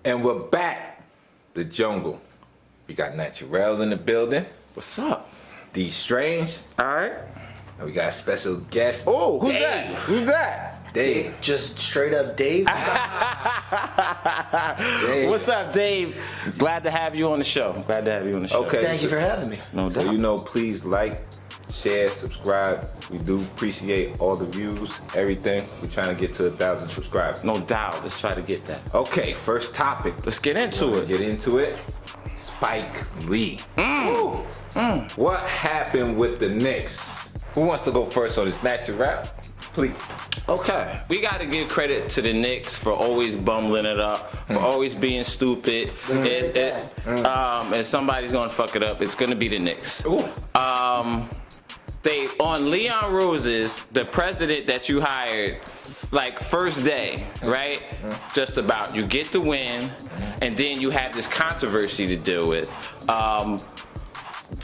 And we're back. The jungle. We got Naturel in the building. What's up? D Strange. Alright. And we got a special guest. Oh, who's Dave. that? Who's that? Dave. Just straight up Dave. Dave. What's up, Dave? Glad to have you on the show. Glad to have you on the show. Okay. Thank you for having me. No doubt. So you know, please like, share, subscribe. We do appreciate all the views, everything. We're trying to get to 1,000 subscribers. No doubt. Let's try to get that. Okay, first topic. Let's get into it. Get into it. Spike Lee. What happened with the Knicks? Who wants to go first on this? Naturel? Please. Okay. We got to give credit to the Knicks for always bumbling it up, for always being stupid. And somebody's going to fuck it up. It's going to be the Knicks. They on Leon Rose's, the president that you hired, like first day, right? Just about. You get the win, and then you have this controversy to deal with.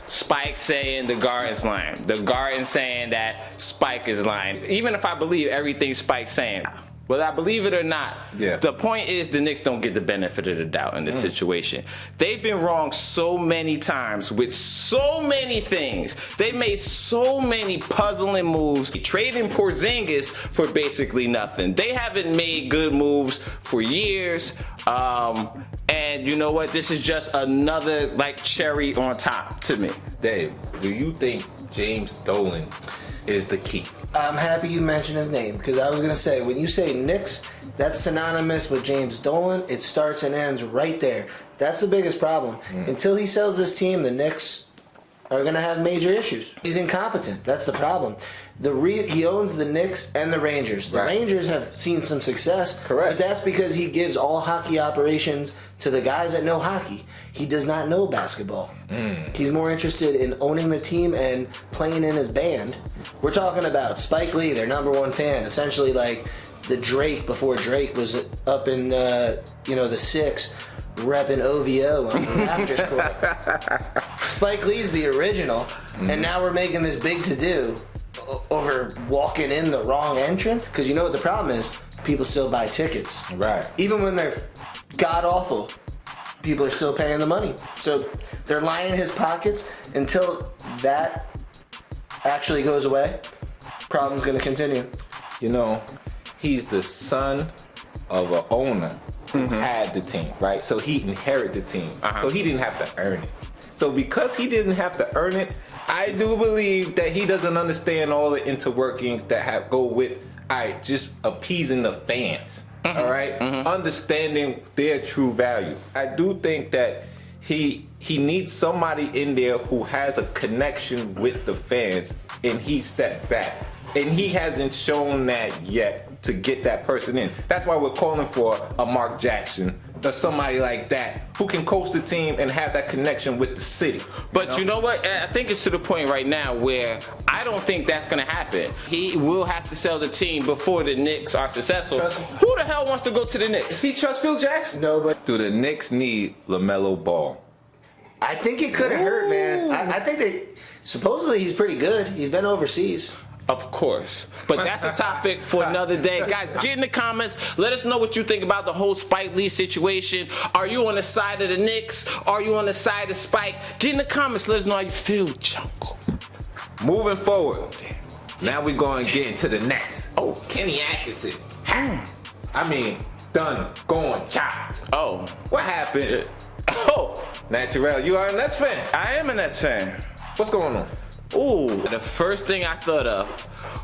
Spike saying the Garden's lying. The Garden saying that Spike is lying. Even if I believe everything Spike's saying, whether I believe it or not, the point is the Knicks don't get the benefit of the doubt in this situation. They've been wrong so many times with so many things. They made so many puzzling moves, trading Porzingis for basically nothing. They haven't made good moves for years. And you know what? This is just another like cherry on top to me. Dave, do you think James Dolan is the key? I'm happy you mentioned his name because I was going to say, when you say Knicks, that's synonymous with James Dolan. It starts and ends right there. That's the biggest problem. Until he sells this team, the Knicks are going to have major issues. He's incompetent. That's the problem. He owns the Knicks and the Rangers. The Rangers have seen some success, but that's because he gives all hockey operations to the guys that know hockey. He does not know basketball. He's more interested in owning the team and playing in his band. We're talking about Spike Lee, their #1 fan, essentially like the Drake before Drake was up in the 6, repping OVO on the Raptors court. Spike Lee's the original, and now we're making this big to-do over walking in the wrong entrance. Because you know what the problem is? People still buy tickets. Right. Even when they're god-awful, people are still paying the money. So they're lining his pockets until that actually goes away. Problem's going to continue. You know, he's the son of an owner who had the team, right? So he inherited the team. So he didn't have to earn it. So because he didn't have to earn it, I do believe that he doesn't understand all the interworkings that go with, just appeasing the fans. All right, understanding their true value. I do think that he needs somebody in there who has a connection with the fans, and he stepped back, and he hasn't shown that yet to get that person in. That's why we're calling for a Mark Jackson or somebody like that who can coach the team and have that connection with the city. But you know what? I think it's to the point right now where I don't think that's going to happen. He will have to sell the team before the Knicks are successful. Who the hell wants to go to the Knicks? Does he trust Phil Jackson? No, but Do the Knicks need LaMelo Ball? I think it could have hurt, man. I think supposedly he's pretty good. He's been overseas. Of course. But that's a topic for another day. Guys, get in the comments. Let us know what you think about the whole Spike Lee situation. Are you on the side of the Knicks? Are you on the side of Spike? Get in the comments. Let us know how you feel, Jungle. Moving forward, now we're going to get into the Nets. Oh, Kenny Atkinson. I mean, done, gone, chopped. Oh. What happened? Oh. Naturel, you are a Nets fan. I am a Nets fan. What's going on? Ooh, the first thing I thought of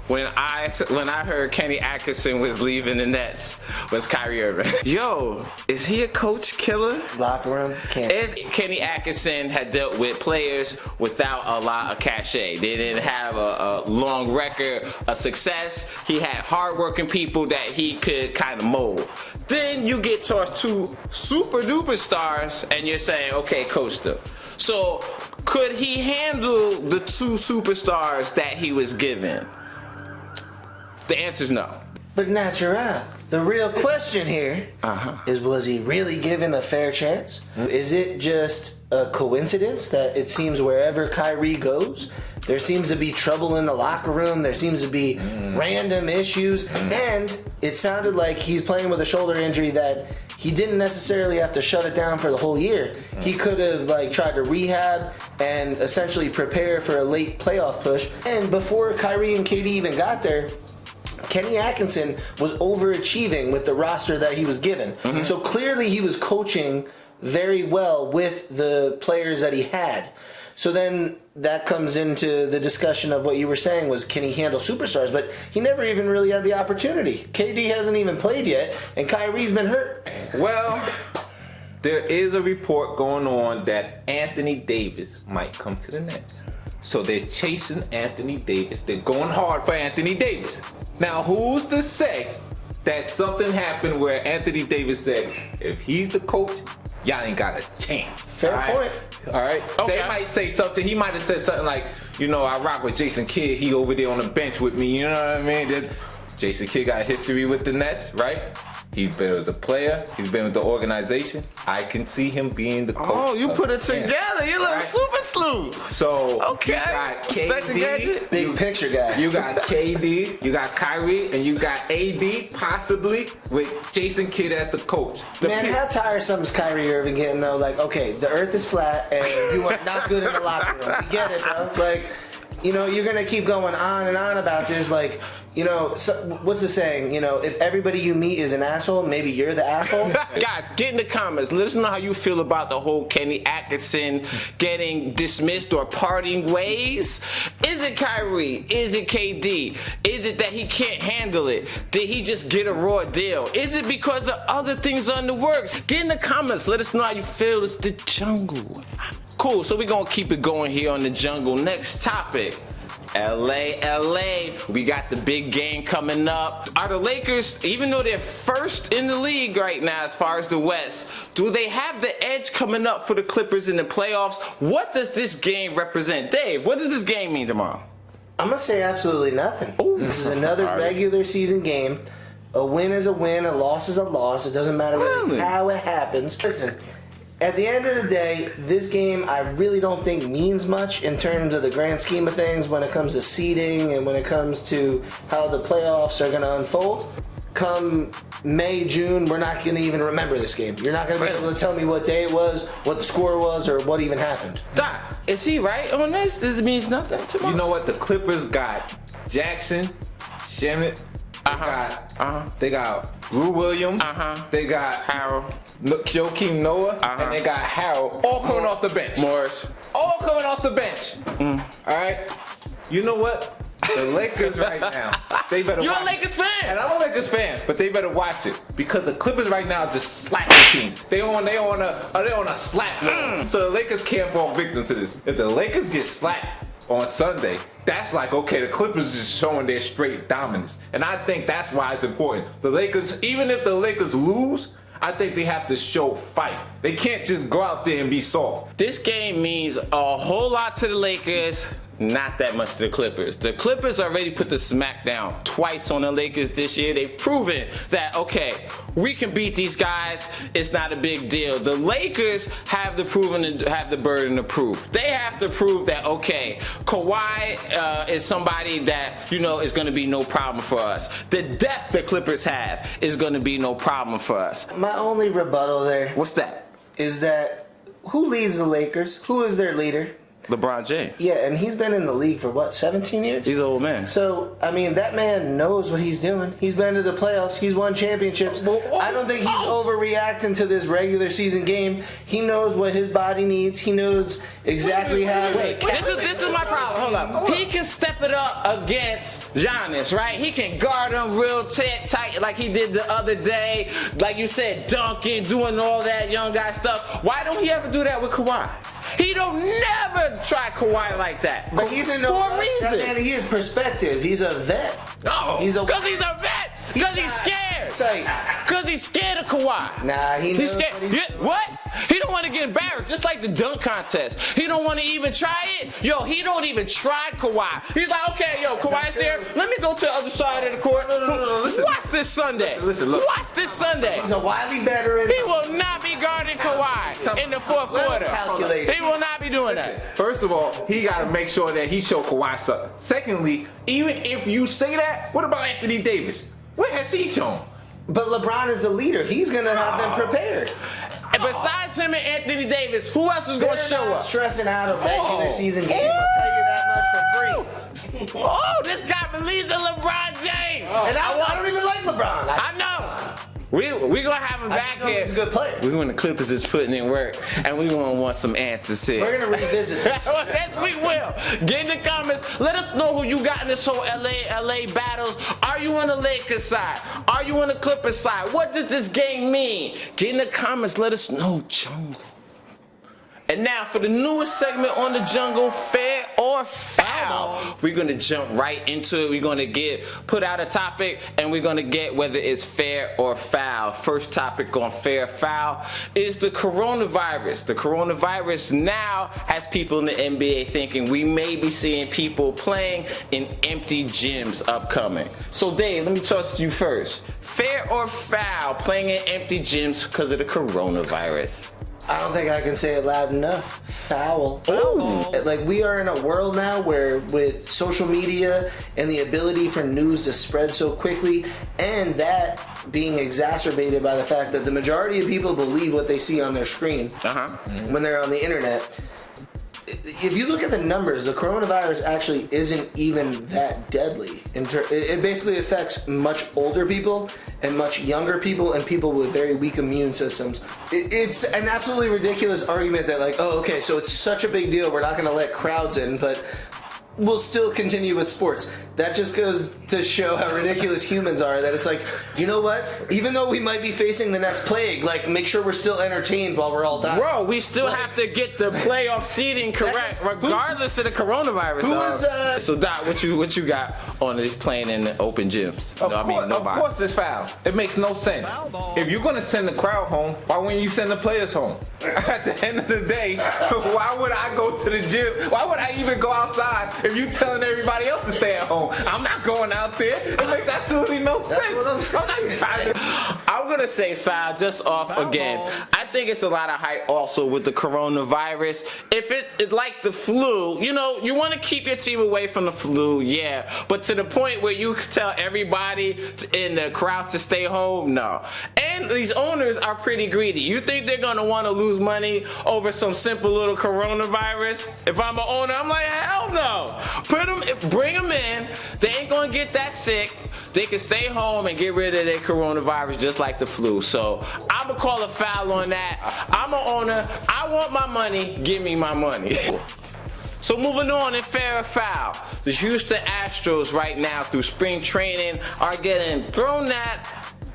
when I heard Kenny Atkinson was leaving the Nets was Kyrie Irving. Yo, is he a coach killer? Locker room, Kenny Atkinson had dealt with players without a lot of cachet. They didn't have a long record of success. He had hardworking people that he could kind of mold. Then you get tossed 2 super duper stars and you're saying, okay, coach them. So could he handle the 2 superstars that he was given? The answer is no. But natural. The real question here is: was he really given a fair chance? Is it just a coincidence that it seems wherever Kyrie goes, there seems to be trouble in the locker room, there seems to be random issues, and it sounded like he's playing with a shoulder injury that he didn't necessarily have to shut it down for the whole year. He could have tried to rehab and essentially prepare for a late playoff push. And before Kyrie and KD even got there, Kenny Atkinson was overachieving with the roster that he was given. So clearly he was coaching very well with the players that he had. So then that comes into the discussion of what you were saying was, can he handle superstars? But he never even really had the opportunity. KD hasn't even played yet, and Kyrie's been hurt. Well, there is a report going on that Anthony Davis might come to the Nets. So they're chasing Anthony Davis. They're going hard for Anthony Davis. Now, who's to say that something happened where Anthony Davis said, if he's the coach, y'all ain't got a chance. Fair point. All right. Okay. They might say something. He might have said something like, I rock with Jason Kidd. He over there on the bench with me. You know what I mean? Jason Kidd got a history with the Nets, right? He's been as a player. He's been with the organization. I can see him being the coach. Oh, you put it together. You little super sleuth. So, okay. You got KD, big picture guy. You got KD, you got Kyrie, and you got AD possibly with Jason Kidd as the coach. Man, how tiresome is Kyrie Irving getting though? Okay, the earth is flat and you are not good in the locker room. We get it, bro. You're going to keep going on and on about this. What's the saying? If everybody you meet is an asshole, maybe you're the asshole. Guys, get in the comments. Let us know how you feel about the whole Kenny Atkinson getting dismissed or parting ways. Is it Kyrie? Is it KD? Is it that he can't handle it? Did he just get a raw deal? Is it because of other things on the works? Get in the comments. Let us know how you feel. It's the jungle. Cool, so we're gonna keep it going here on the jungle. Next topic. LA. We got the big game coming up. Are the Lakers, even though they're first in the league right now as far as the West, do they have the edge coming up for the Clippers in the playoffs? What does this game represent? Dave, what does this game mean tomorrow? I'm gonna say absolutely nothing. Ooh. This is another regular season game. A win is a win, a loss is a loss. It doesn't matter really how it happens. Listen, at the end of the day, this game I really don't think means much in terms of the grand scheme of things when it comes to seeding and when it comes to how the playoffs are going to unfold. Come May, June, we're not going to even remember this game. You're not going to be able to tell me what day it was, what the score was, or what even happened. Doc, is he right on this? This means nothing tomorrow. You know what? The Clippers got Jackson, Shemit. They got Lou Williams. They got Harold. Joakim Noah. And they got Harold. All coming off the bench. Morris. All coming off the bench. All right. You know what? The Lakers right now, they better You're watch a Lakers fan! And I'm a Lakers fan, but they better watch it. Because the Clippers right now just slapping teams. They on a slap. So the Lakers can't fall victim to this. If the Lakers get slapped on Sunday, that's okay, the Clippers is showing their straight dominance. And I think that's why it's important. The Lakers, even if the Lakers lose, I think they have to show fight. They can't just go out there and be soft. This game means a whole lot to the Lakers, not that much to the Clippers. The Clippers already put the smack down twice on the Lakers this year. They've proven that, okay, we can beat these guys. It's not a big deal. The Lakers have the burden of proof. They have to prove that, okay, Kawhi is somebody that, is going to be no problem for us. The depth the Clippers have is going to be no problem for us. My only rebuttal there. What's that? Is that who leads the Lakers? Who is their leader? LeBron James. Yeah, and he's been in the league for what, 17 years? He's an old man. So, that man knows what he's doing. He's been to the playoffs. He's won championships. I don't think he's overreacting to this regular season game. He knows what his body needs. He knows exactly how to... This is my problem. Hold up. He can step it up against Giannis, right? He can guard him real tight like he did the other day. Like you said, dunking, doing all that young guy stuff. Why don't he ever do that with Kawhi? He don't never try Kawhi like that. But he's in for a reason. Man, he has perspective. He's a vet. No, because he's a vet. Because he's scared. sight. Because he's scared of Kawhi. Nah, He's scared. What? He don't want to get embarrassed, just like the dunk contest. He don't want to even try it. Yo, he don't even try Kawhi. He's like, okay, yo, Kawhi's there. Let me go to the other side of the court. No, listen. Watch this Sunday. Listen, look. Watch this Sunday. He's a wily veteran. He will not be guarding Kawhi in the fourth quarter. He will not be doing that. First of all, he got to make sure that he show Kawhi something. Secondly, even if you say that, what about Anthony Davis? What has he shown? But LeBron is the leader. He's going to have them prepared. And besides him and Anthony Davis, who else is going to show up? Stressing out a regular season game. I'll tell you that much for free. Oh, this guy believes in LeBron James. And I don't even like LeBron. I know. We gonna have him back here. He's a good player. We want the Clippers is putting in work, and we gonna want some answers here. We're gonna revisit this. Yes, we will. Get in the comments. Let us know who you got in this whole LA battles. Are you on the Lakers side? Are you on the Clippers side? What does this game mean? Get in the comments. Let us know, Jungle. And now for the newest segment on the Jungle, Fair or Foul. We're gonna jump right into it. We're gonna put out a topic, and we're gonna get whether it's fair or foul. First topic on fair or foul is the coronavirus. The coronavirus now has people in the NBA thinking we may be seeing people playing in empty gyms upcoming. So Dave, let me toss to you first. Fair or foul playing in empty gyms because of the coronavirus? I don't think I can say it loud enough. Foul. Ooh. Like, we are in a world now where with social media and the ability for news to spread so quickly, and that being exacerbated by the fact that the majority of people believe what they see on their screen when they're on the internet. If you look at the numbers, the coronavirus actually isn't even that deadly. It basically affects much older people and much younger people and people with very weak immune systems. It's an absolutely ridiculous argument that, like, oh, okay, so it's such a big deal, we're not going to let crowds in, but we'll still continue with sports. That just goes to show how ridiculous humans are, that it's like, you know what? Even though we might be facing the next plague, like, make sure we're still entertained while we're all dying. Bro, we still have to get the playoff seeding correct, regardless of the coronavirus. So Doc, what you got on this playing in the open gyms? Of course it's foul. It makes no sense. If you're gonna send the crowd home, why wouldn't you send the players home? At the end of the day, why would I go to the gym? Why would I even go outside if you telling everybody else to stay at home? I'm not going out there. It makes absolutely no sense. That's what I'm saying. I'm gonna say foul just off again. I think it's a lot of hype also with the coronavirus. If it's like the flu, you know, you want to keep your team away from the flu, yeah. But to the point where you tell everybody in the crowd to stay home, no. And these owners are pretty greedy. You think they're gonna want to lose money over some simple little coronavirus? If I'm an owner, I'm like, hell no. Bring them in. They ain't gonna get that sick. They can stay home and get rid of their coronavirus just like the flu. So I'm gonna call a foul on that. I'm an owner. I want my money. Give me my money. So moving on in fair or foul, the Houston Astros right now through spring training are getting thrown at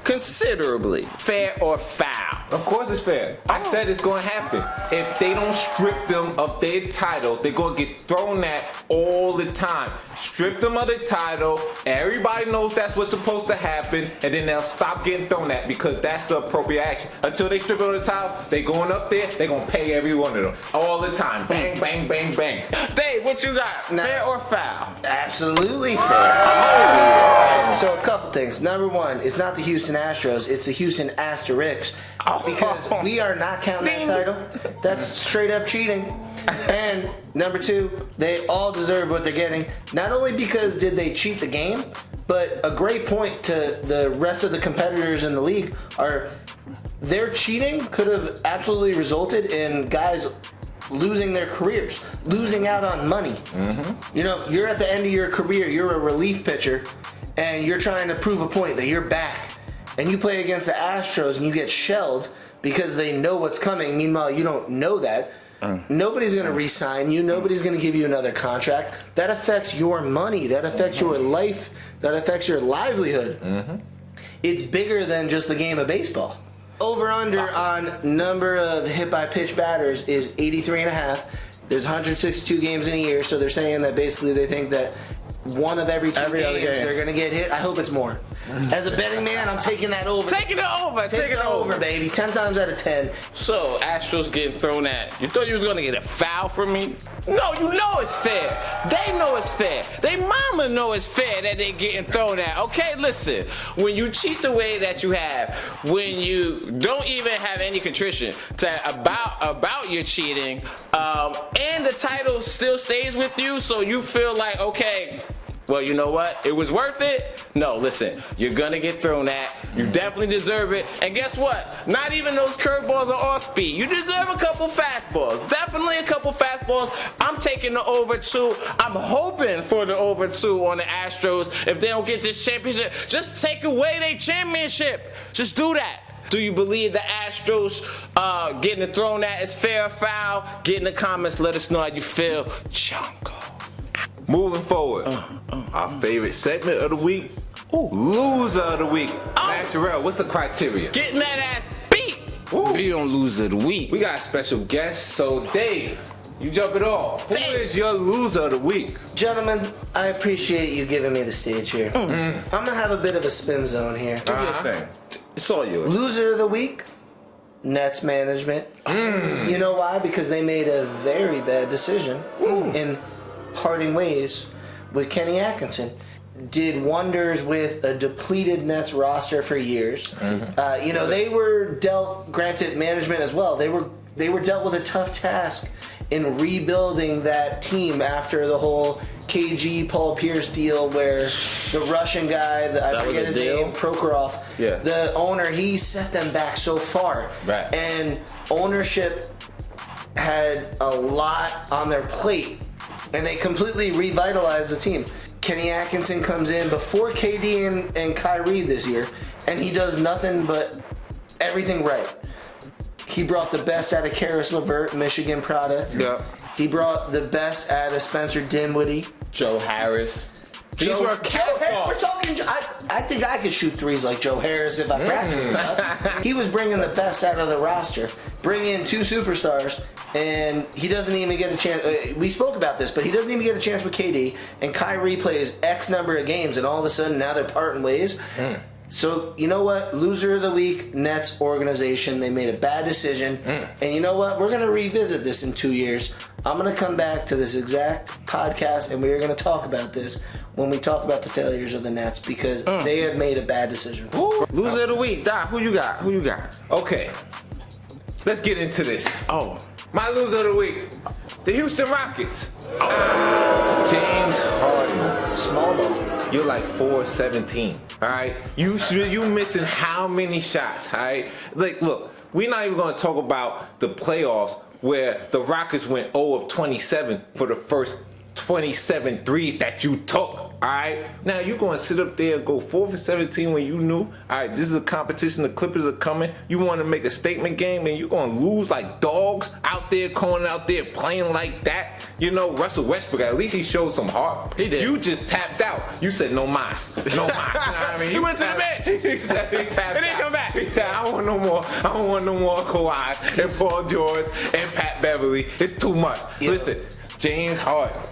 considerably. Fair or foul? Of course it's fair. I said it's going to happen. If they don't strip them of their title, they're going to get thrown at all the time. Strip them of their title. Everybody knows that's what's supposed to happen, and then they'll stop getting thrown at because that's the appropriate action. Until they strip them of the title, they going up there, they're going to pay every one of them. All the time. Bang, bang, bang, bang. Dave, what you got? Fair or foul? Absolutely fair. So a couple things. Number one, it's not the Houston Astros, it's the Houston Asterix. Because we are not counting that title. That's straight up cheating. And number two, they all deserve what they're getting. Not only because did they cheat the game, but a great point to the rest of the competitors in the league are their cheating could have absolutely resulted in guys losing their careers, losing out on money. You know, you're at the end of your career, you're a relief pitcher, and you're trying to prove a point that you're back. And you play against the Astros and you get shelled because they know what's coming. Meanwhile, you don't know that. Nobody's going to re-sign you. Nobody's going to give you another contract. That affects your money. That affects your life. That affects your livelihood. It's bigger than just the game of baseball. Over-under on number of hit-by-pitch batters is 83.5. There's 162 games in a year, so they're saying that basically they think that one of every two games they're going to get hit. I hope it's more. As a betting man, I'm taking that over. Taking it over. Taking it over, baby. 10 times out of 10. So, Astros getting thrown at. You thought you was gonna get a foul from me? No, you know it's fair. They know it's fair. They mama know it's fair that they getting thrown at. Okay, listen. When you cheat the way that you have, when you don't even have any contrition about your cheating, and the title still stays with you, so you feel like, okay, well, you know what? It was worth it? No, listen, you're gonna get thrown at. You definitely deserve it. And guess what? Not even those curveballs are off speed. You deserve a couple fastballs. Definitely a couple fastballs. I'm taking the over 2. I'm hoping for the over 2 on the Astros. If they don't get this championship, just take away their championship. Just do that. Do you believe the Astros getting it thrown at is fair or foul? Get in the comments. Let us know how you feel. Chungo. Moving forward, our favorite segment of the week, loser of the week. Naturel, what's the criteria? Getting that ass beat. We on loser of the week. We got a special guest, so Dave, you jump it off. Who is your loser of the week? Gentlemen, I appreciate you giving me the stage here. I'm gonna have a bit of a spin zone here. Do your thing. It's all yours. Loser of the week, Nets management. You know why? Because they made a very bad decision in parting ways with Kenny Atkinson. Did wonders with a depleted Nets roster for years. They were dealt, granted management as well, they were dealt with a tough task in rebuilding that team after the whole KG Paul Pierce deal where the Russian guy, I forget his name, Prokhorov, the owner, he set them back so far. Right. And ownership had a lot on their plate. And they completely revitalized the team. Kenny Atkinson comes in before KD and Kyrie this year, and he does nothing but everything right. He brought the best out of Karis LeVert, Michigan product. Yeah. He brought the best out of Spencer Dinwiddie. Joe Harris. We're talking. I think I could shoot threes like Joe Harris if I practice enough. He was bringing the best out of the roster. Bring in 2 superstars, and he doesn't even get a chance. We spoke about this, but he doesn't even get a chance with KD. And Kyrie plays X number of games, and all of a sudden now they're parting ways. So you know what? Loser of the week, Nets organization. They made a bad decision, and you know what? We're gonna revisit this in 2 years. I'm gonna come back to this exact podcast, and we are gonna talk about this when we talk about the failures of the Nets because they have made a bad decision. Loser of the week, Doc. Who you got? Okay, let's get into this. My loser of the week, the Houston Rockets. James Harden. Small ball. You're like 4-17. All right, you missing how many shots? All right, like look, we're not even gonna talk about the playoffs where the Rockets went 0 of 27 for the first 27 threes that you took. Alright? Now you're gonna sit up there and go 4 for 17 when you knew, alright, this is a competition, the Clippers are coming. You wanna make a statement game and you're gonna lose like dogs out there, going out there playing like that. You know, Russell Westbrook, at least he showed some heart. He did. You just tapped out. You said no mas. No mas. You know what I mean? He went to the bench. He didn't come back. He said, I don't want no more. I don't want no more Kawhi and Paul George and Pat Beverly. It's too much. Yeah. Listen, James Harden,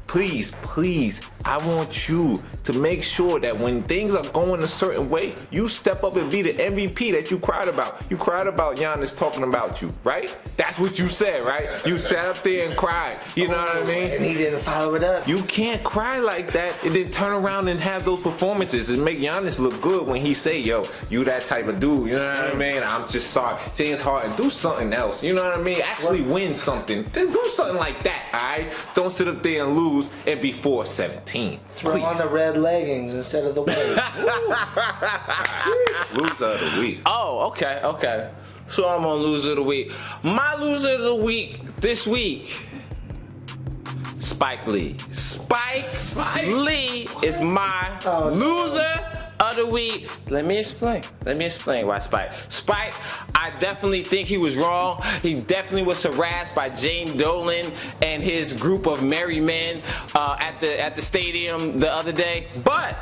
please, I want you to make sure that when things are going a certain way, you step up and be the MVP that you cried about. You cried about Giannis talking about you, right? That's what you said, right? You sat up there and cried. You know what I mean? And he didn't follow it up. You can't cry like that and then turn around and have those performances and make Giannis look good when he say, yo, you that type of dude. You know what I mean? I'm just sorry. James Harden, do something else. You know what I mean? Actually win something. Just do something like that, all right? Don't sit up there and lose and be 4-17. Throw on the red leggings instead of the white. Loser of the week. Oh, okay. So I'm on loser of the week. My loser of the week this week, Spike Lee. Spike Lee is my loser of the week. Let me explain why Spike. Spike, I definitely think he was wrong. He definitely was harassed by James Dolan and his group of merry men at the stadium the other day. But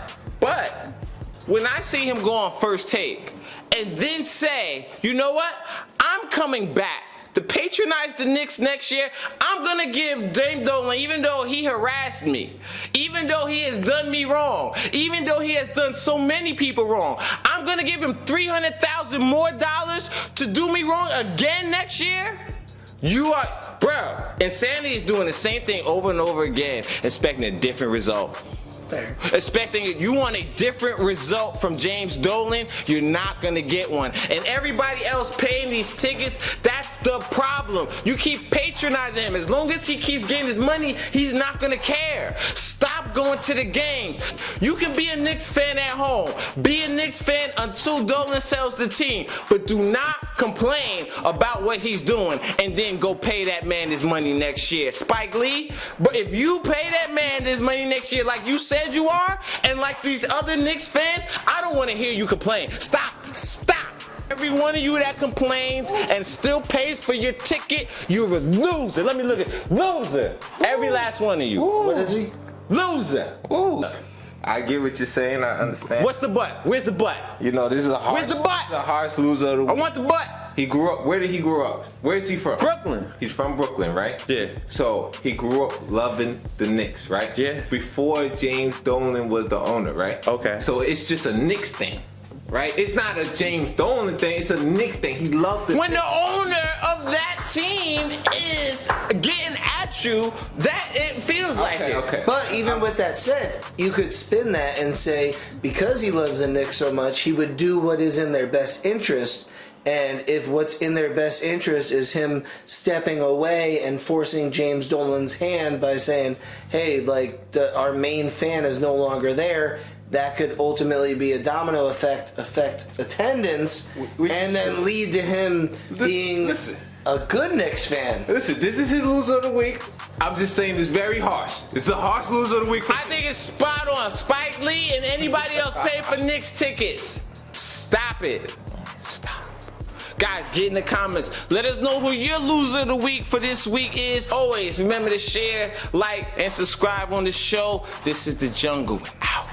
when I see him go on First Take and then say, you know what? I'm coming back to patronize the Knicks next year, I'm gonna give Dame Dolan, even though he harassed me, even though he has done me wrong, even though he has done so many people wrong, I'm gonna give him $300,000 more to do me wrong again next year? You are, bro. Insanity is doing the same thing over and over again, expecting a different result. Fair. Expecting you want a different result from James Dolan, you're not gonna get one. And everybody else paying these tickets, that's the problem. You keep patronizing him. As long as he keeps getting his money, he's not gonna care. Stop going to the games. You can be a Knicks fan at home. Be a Knicks fan until Dolan sells the team. But do not complain about what he's doing and then go pay that man his money next year. Spike Lee, but if you pay that man his money next year like you said you are, and like these other Knicks fans, I don't want to hear you complain. Stop. Every one of you that complains and still pays for your ticket, you're a loser. Let me look at loser. Every last one of you. What is he? Loser. Ooh. I get what you're saying. I understand. What's the butt? Where's the butt? You know, this is a harsh. Where's the butt? This is a harsh loser of the week. I want the butt. He grew up. Where did he grow up? Where is he from? Brooklyn. He's from Brooklyn, right? Yeah. So he grew up loving the Knicks, right? Yeah. Before James Dolan was the owner, right? Okay. So it's just a Knicks thing, right? It's not a James Dolan thing. It's a Knicks thing. He loved it. When the owner of that team is getting at you, that it feels like it. Okay. But even with that said, you could spin that and say because he loves the Knicks so much, he would do what is in their best interest. And if what's in their best interest is him stepping away and forcing James Dolan's hand by saying, hey, like our main fan is no longer there, that could ultimately be a domino affect attendance, and then lead to him being a good Knicks fan. Listen, this is his loser of the week. I'm just saying it's very harsh. It's the harsh loser of the week. I think it's spot on. Spike Lee and anybody else pay for Knicks tickets. Stop it. Stop. Guys, get in the comments. Let us know who your loser of the week for this week is. Always remember to share, like, and subscribe on the show. This is The Jungle. Out.